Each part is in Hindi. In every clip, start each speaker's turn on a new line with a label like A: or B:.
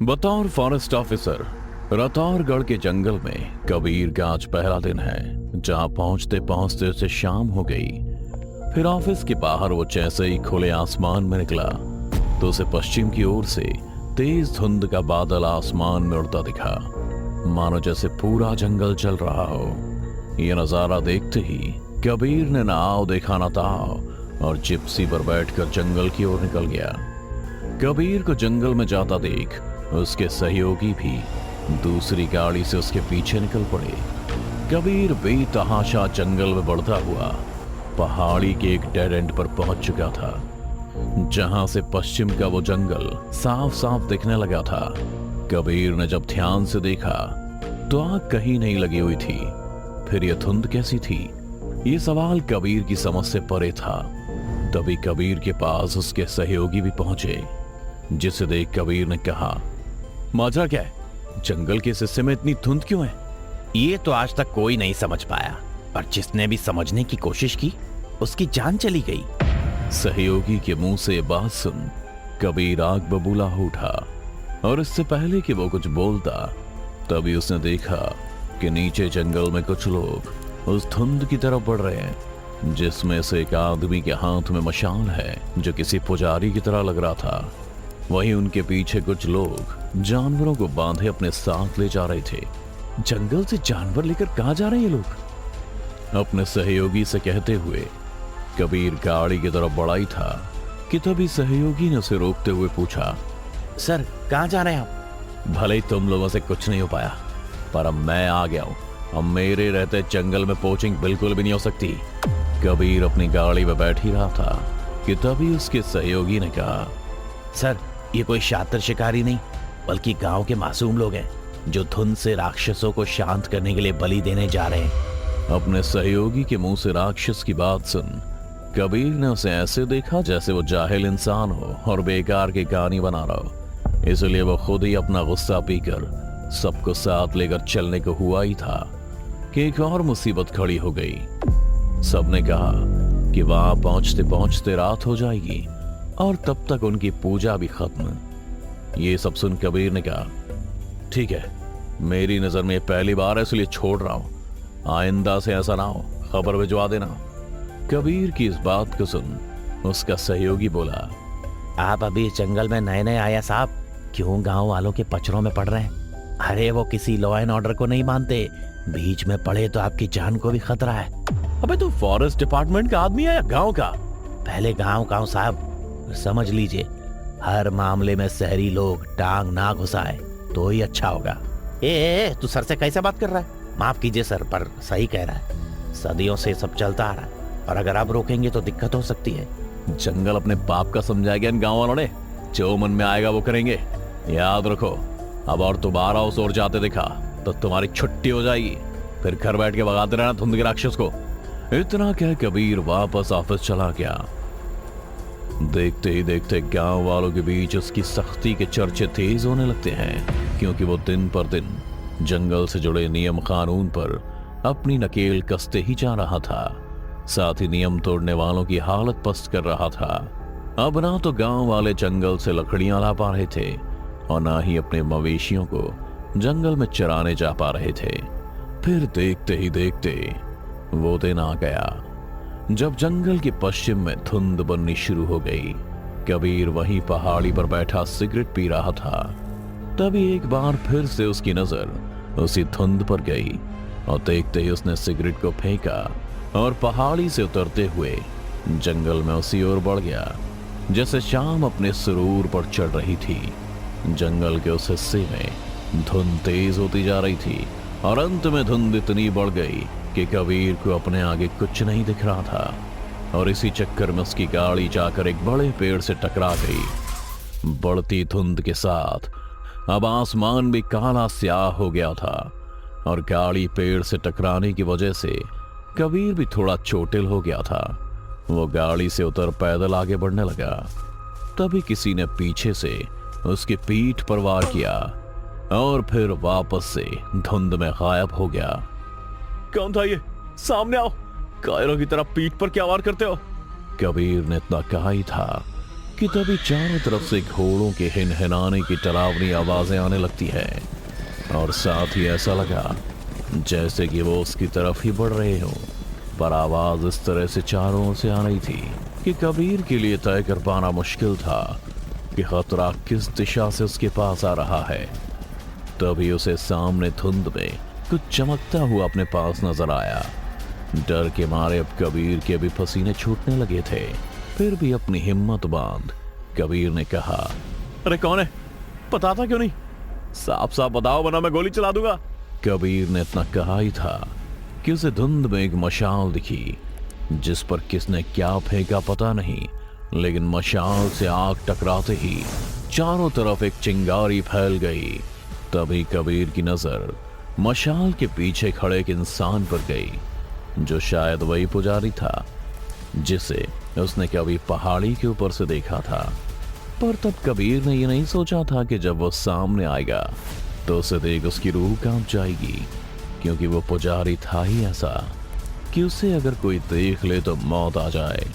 A: बतौर फॉरेस्ट ऑफिसर रतौरगढ़ के जंगल में कबीर का आज पहला दिन है। जहां पहुंचते पहुंचते उसे शाम हो गई। फिर ऑफिस के बाहर वो जैसे ही खुले आसमान में निकला तो उसे पश्चिम की ओर से तेज धुंध का बादल आसमान में उड़ता दिखा, मानो जैसे पूरा जंगल जल रहा हो। यह नजारा देखते ही कबीर ने ना आओ देखा ना ताओ और जिप्सी पर बैठकर जंगल की ओर निकल गया। कबीर को जंगल में जाता देख उसके सहयोगी भी दूसरी गाड़ी से उसके पीछे निकल पड़े। कबीर बेतहाशा जंगल में बढ़ता हुआ पहाड़ी के एक डेड एंड पर पहुंच चुका था, जहां से पश्चिम का वो जंगल साफ साफ दिखने लगा था। कबीर ने जब ध्यान से देखा तो आग कहीं नहीं लगी हुई थी। फिर यह धुंध कैसी थी? ये सवाल कबीर की समझ से परे था। तभी कबीर के पास उसके सहयोगी भी पहुंचे, जिसे देख कबीर ने कहा, माजरा क्या है? जंगल के इस हिस्से में इतनी धुंध क्यों है?
B: ये तो आज तक कोई नहीं समझ पाया, और जिसने भी समझने की कोशिश की उसकी जान चली गई।
A: सहयोगी के मुंह से बात सुन कबीर आग बबूला हो उठा, और इससे पहले कि वो कुछ बोलता तभी उसने देखा कि नीचे जंगल में कुछ लोग उस धुंध की तरफ बढ़ रहे हैं, जिसमें से एक आदमी के हाथ में मशाल है जो किसी पुजारी की तरह लग रहा था। वहीं उनके पीछे कुछ लोग जानवरों को बांधे अपने साथ ले जा रहे थे। जंगल से जानवर लेकर कहां जा रहे हैं ये लोग? अपने सहयोगी से कहते हुए कबीर गाड़ी की तरफ बढ़ा ही था कि तभी सहयोगी ने उसे रोकते हुए पूछा,
B: सर कहाँ जा रहे हैं आप?
A: भले ही तुम लोगों से कुछ नहीं हो पाया, पर अब मैं आ गया हूं। अब मेरे रहते जंगल में पोचिंग बिल्कुल भी नहीं हो सकती। कबीर अपनी गाड़ी में बैठ ही रहा था कि तभी उसके सहयोगी ने कहा,
B: सर ये कोई शातिर शिकारी नहीं बल्कि गांव के मासूम लोग हैं जो धुंध से राक्षसों को शांत करने के लिए बलि देने जा रहे हैं।
A: अपने सहयोगी के मुंह से राक्षस की बात सुन कबीर ने उसे ऐसे देखा जैसे वो जाहिल इंसान हो और बेकार की कहानी बना रहा हो। इसलिए वो खुद ही अपना गुस्सा पीकर सबको साथ लेकर चलने को हुआ ही था कि एक और मुसीबत खड़ी हो गई। सबने कहा कि वहां पहुंचते पहुंचते रात हो जाएगी और तब तक उनकी पूजा भी खत्म। ये सब सुन कबीर ने कहा, ठीक है, मेरी नजर में पहली बार है इसलिए छोड़ रहा हूं। आइंदा से ऐसा ना हो, खबर भिजवा देना। कबीर की इस बात को सुन उसका सहयोगी बोला,
B: आप अभी जंगल में नए नए आया साहब, क्यों गांव वालों के पचड़ों में पड़ रहे हैं? अरे वो किसी लॉ एंड ऑर्डर को नहीं मानते, बीच में पड़े तो आपकी जान को भी खतरा है।
A: अबे तू फॉरेस्ट डिपार्टमेंट का आदमी है या गांव का?
B: पहले गांव साहब, समझ लीजिए हर मामले में शहरी लोग टांग ना घुसाए तो ही अच्छा होगा। तू सर से कैसे बात कर रहा है? माफ कीजिए सर, पर सही कह रहा है। सदियों से सब चलता आ रहा है और अगर आप रोकेंगे तो दिक्कत हो सकती है।
A: जंगल अपने बाप का समझाएगा इन गांव वालों ने, जो मन में आएगा वो करेंगे। याद रखो, अब और दोबारा उस ओर जाते दिखा तो तुम्हारी छुट्टी हो जाएगी। फिर घर बैठ के भगाते रहना धुंध के राक्षस को। इतना कह कबीर वापस ऑफिस चला गया। देखते ही देखते गांव वालों के बीच उसकी सख्ती के चर्चे तेज होने लगते हैं, क्योंकि वो दिन पर दिन जंगल से जुड़े नियम कानून पर अपनी नकेल कसते ही जा रहा था। साथ ही नियम तोड़ने वालों की हालत पस्त कर रहा था। अब ना तो गांव वाले जंगल से लकड़ियां ला पा रहे थे और ना ही अपने मवेशियों को जंगल में चराने जा पा रहे थे। फिर देखते ही देखते वो दिन आ गया जब जंगल के पश्चिम में धुंध बननी शुरू हो गई। कबीर वहीं पहाड़ी पर बैठा सिगरेट पी रहा था। तभी एक बार फिर से उसकी नजर उसी धुंध पर गई और देखते ही उसने सिगरेट को फेंका और पहाड़ी से उतरते हुए जंगल में उसी ओर बढ़ गया जैसे शाम अपने सुरूर पर चढ़ रही थी। जंगल के उस हिस्से में धुंध तेज होती जा रही थी और अंत में धुंध इतनी बढ़ गई कि कबीर को अपने आगे कुछ नहीं दिख रहा था और इसी चक्कर में उसकी गाड़ी जाकर एक बड़े पेड़ से टकरा गई। बढ़ती धुंध के साथ अब आसमान भी काला स्याह हो गया था और गाड़ी पेड़ से टकराने की वजह से कबीर भी थोड़ा चोटिल हो गया था। वो गाड़ी से उतर पैदल आगे बढ़ने लगा। तभी किसी ने पीछे से उसकी पीठ पर वार किया और फिर वापस से धुंध में गायब हो गया। कौन था ये? सामने आओ। कायरों की तरह पीठ पर क्या वार करते हो? कबीर ने इतना कहा ही था कि तभी चारों तरफ से घोड़ों के हिनहिनाने की डरावनी आवाजें आने लगती है और साथ ही ऐसा लगा जैसे कि वो उसकी तरफ ही बढ़ रहे हों। पर आवाज इस तरह से चारों ओर से आ रही थी कि कबीर के लिए तय कर पाना मुश्किल था कि खतरा किस दिशा से उसके पास आ रहा है। तभी उसे सामने धुंध में कुछ चमकता हुआ अपने पास नजर आया। डर के मारे अब कबीर के भी पसीने छूटने लगे थे। फिर भी अपनी हिम्मत बांध कबीर ने कहा, अरे कौन है, बताता क्यों नहीं? साफ साफ बताओ वरना मैं गोली चला दूंगा। कबीर ने इतना कहा ही था कि उसे धुंध में एक मशाल दिखी, जिस पर किसने क्या फेंका पता नहीं, लेकिन मशाल से आग टकराते ही चारों तरफ एक चिंगारी फैल गई। तभी कबीर की नजर मशाल के पीछे खड़े एक इंसान पर गई, जो शायद वही पुजारी था जिसे उसने कभी पहाड़ी के ऊपर से देखा था। पर तब कबीर ने ये नहीं सोचा था कि जब वो सामने आएगा तो उसे देख उसकी रूह कांप जाएगी, क्योंकि वो पुजारी था ही ऐसा कि उसे अगर कोई देख ले तो मौत आ जाए।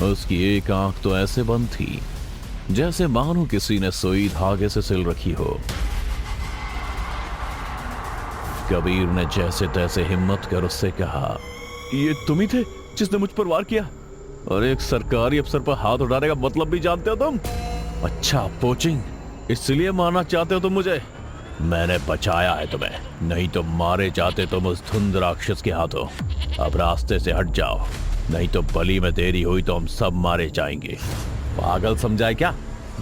A: उसकी एक आंख तो ऐसे बंद थी जैसे मानो किसी ने सुई धागे से सिल रखी हो। कबीर ने जैसे तैसे हिम्मत कर उससे कहा, ये तुम ही थे जिसने मुझ पर वार किया? और एक सरकारी अफसर पर हाथ उठाने का मतलब भी जानते हो तुम? अच्छा पोचिंग, इसलिए मारना चाहते हो तुम मुझे? मैंने बचाया है तुम्हें, नहीं तो मारे जाते तुम उस धुंध राक्षस के हाथों। अब रास्ते से हट जाओ, नहीं तो बलि में देरी हुई तो हम सब मारे जाएंगे। पागल समझाए क्या?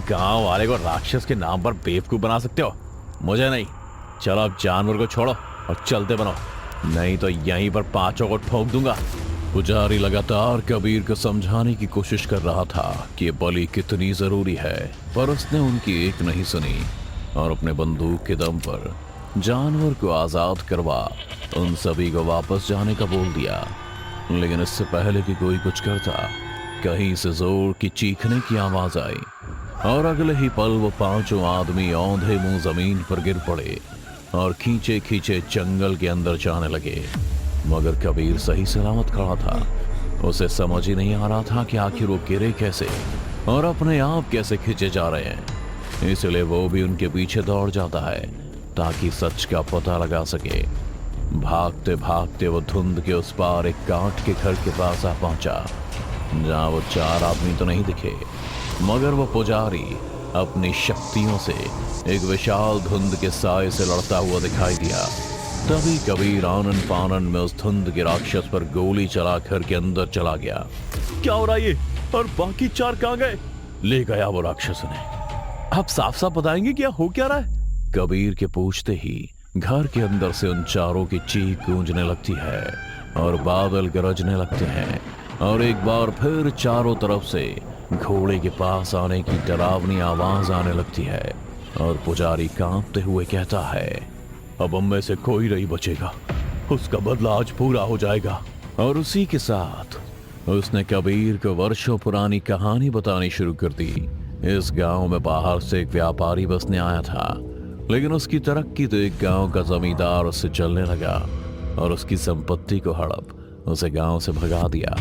A: गांव वाले को राक्षस के नाम पर बेवकूफ बना सकते हो? मुझे नहीं। चलो अब जानवर को छोड़ो और चलते बनो, नहीं तो यहीं पर पांचों को ठोक दूंगा। पुजारी लगातार कबीर को समझाने की कोशिश कर रहा था कि बलि कितनी जरूरी है, पर उसने उनकी एक नहीं सुनी और अपने बंदूक के दम पर जानवर को आजाद करवा उन सभी को वापस जाने का बोल दिया। लेकिन इससे पहले कि कोई कुछ करता, कहीं से जोर की चीखने की आवाज आई और अगले ही पल वो पांचों आदमी औंधे मुंह जमीन पर गिर पड़े और खींचे खींचे जंगल के अंदर जाने लगे। मगर कबीर सही सलामत खड़ा था। उसे समझ ही नहीं आ रहा था कि आखिर वो गिरे कैसे और अपने आप कैसे खींचे जा रहे हैं। इसलिए वो भी उनके पीछे दौड़ जाता है ताकि सच का पता लगा सके। भागते भागते वो धुंध के उस पार एक कांट के घर के पास आ पहुंचा, जहां वो चार आदमी तो नहीं दिखे, मगर वो पुजारी अपनी शक्तियों से एक विशाल धुंध के साए से लड़ता हुआ दिखाई दिया। तभी कबीर आनन फानन में उस धुंध के राक्षस पर गोली चला घर के अंदर चला गया। क्या हो रहा है ये? और बाकी चार कहां गए? ले गया वो राक्षस ने। आप साफ साफ बताएंगे क्या हो क्या रहा है? कबीर के पूछते ही घर के अंदर से उन चारों की चीख गूंजने लगती है और बादल गरजने लगते हैं और एक बार फिर चारों तरफ से घोड़े के पास आने की डरावनी आवाज आने लगती है और पुजारी कांपते हुए कहता है, अब हम में से कोई नहीं बचेगा, उसका बदला आज पूरा हो जाएगा। और उसी के साथ उसने कबीर को वर्षों पुरानी कहानी बतानी शुरू कर दी। इस गांव में बाहर से एक व्यापारी बसने आया था, लेकिन उसकी तरक्की तो एक गांव का जमींदार उससे चलने लगा और उसकी संपत्ति को हड़प उसे गांव से भगा दिया।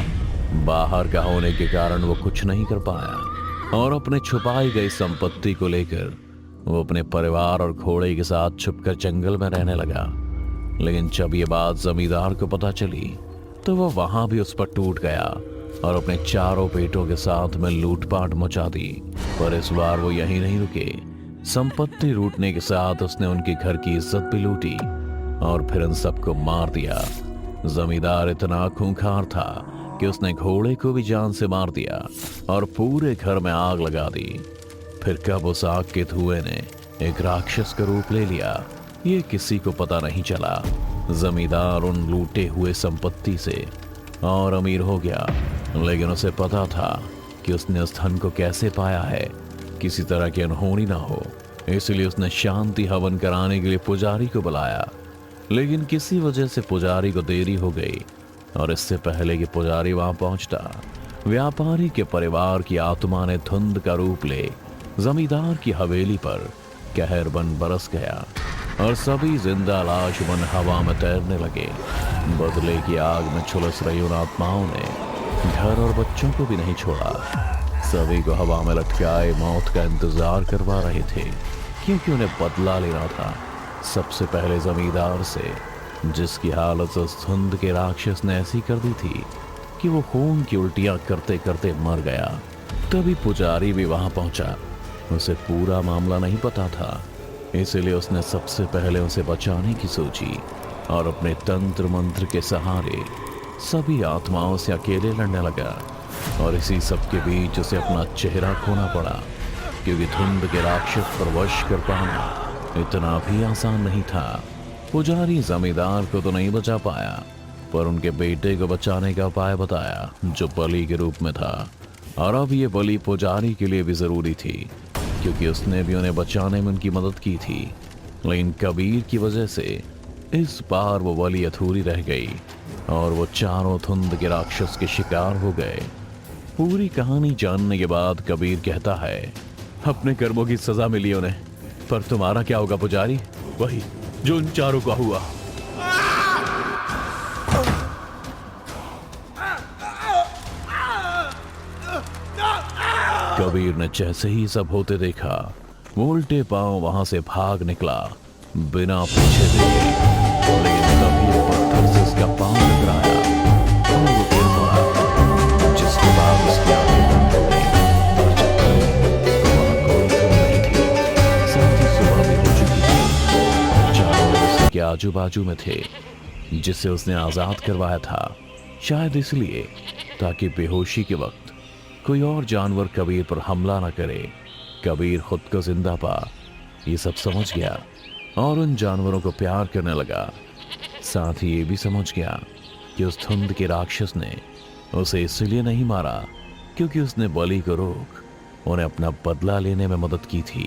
A: बाहर का होने के कारण वो कुछ नहीं कर पाया और अपने छुपाई गई संपत्ति को लेकर वो अपने परिवार और घोड़े के साथ छुपकर जंगल में रहने लगा। लेकिन जब ये बात जमींदार को पता चली तो वो वहां भी उस पर टूट गया और अपने चारों बेटों के साथ में लूटपाट मचा दी। पर इस बार वो यहीं नहीं रुके। संपत्ति लूटने के साथ उसने उनके घर की इज्जत भी लूटी और फिर उन सबको मार दिया। जमींदार इतना खूंखार था कि उसने घोड़े को भी जान से मार दिया और पूरे घर में आग लगा दी। फिर कब उस आग के धुएं ने एक राक्षस का रूप ले लिया, ये किसी को पता नहीं चला। जमींदार उन लूटे हुए संपत्ति से और अमीर हो गया, लेकिन उसे पता था कि उसने उस धन को कैसे पाया है, किसी तरह की अनहोनी ना हो। इसलिए उसने शांति हवन कराने के लिए पुजारी को बुलाया, लेकिन किसी वजह से पुजारी को देरी हो गई और इससे पहले कि पुजारी वहां पहुंचता, व्यापारी के परिवार की आत्मा ने धुंध का रूप ले जमींदार की हवेली पर कहर बन बरस गया और सभी जिंदा लाश बन हवा में तैरने लगे। बदले की आग में झुलस रही उन आत्माओं ने घर और बच्चों को भी नहीं छोड़ा। सभी को हवा में लटकाए मौत का इंतजार करवा रहे थे, क्योंकि उन्हें बदला लेना था सबसे पहले जमींदार से, जिसकी हालत उस धुंध के राक्षस ने ऐसी कर दी थी कि वो खून की उल्टियां करते करते मर गया। तभी पुजारी भी वहां पहुंचा। उसे पूरा मामला नहीं पता था, इसलिए उसने सबसे पहले उसे बचाने की सोची और अपने तंत्र मंत्र के सहारे सभी आत्माओं से अकेले लड़ने लगा। और इसी सब के बीच उसे अपना चेहरा खोना पड़ा, क्योंकि धुंध के राक्षस पर वश कर पाना इतना भी आसान नहीं था। पुजारी जमींदार को तो नहीं बचा पाया, पर उनके बेटे को बचाने का उपाय बताया, जो बलि के रूप में था। और अब ये बलि पुजारी के लिए भी जरूरी थी, क्योंकि उसने भी उन्हें बचाने में उनकी मदद की थी। लेकिन कबीर की वजह से इस बार वो बलि अधूरी रह गई और वो चारों धुंध के राक्षस के शिकार हो गए। पूरी कहानी जानने के बाद कबीर कहता है, अपने कर्मों की सजा मिली उन्हें, पर तुम्हारा क्या होगा पुजारी? वही जो उन चारों का हुआ। कबीर ने जैसे ही सब होते देखा, वो उल्टे पांव वहां से भाग निकला बिना पीछे देखे। लेकिन तभी एक पत्थर से उसका पांव टकराया और वो गिर पड़ा, जिसके बाद उसकी आंखें बंद हो गई। और जब तक वहां कोई धुन नहीं थी, साथ ही सुबह भी हो चुकी थी। चारों लोग उसके आजू बाजू में थे, जिसे उसने आजाद करवाया था, शायद इसलिए ताकि बेहोशी के वक्त कोई और जानवर कबीर पर हमला न करे। कबीर खुद को जिंदा पा ये सब समझ गया और उन जानवरों को प्यार करने लगा। साथ ही ये भी समझ गया कि उस धुंध के राक्षस ने उसे इसलिए नहीं मारा क्योंकि उसने बलि को रोक उन्हें अपना बदला लेने में मदद की थी।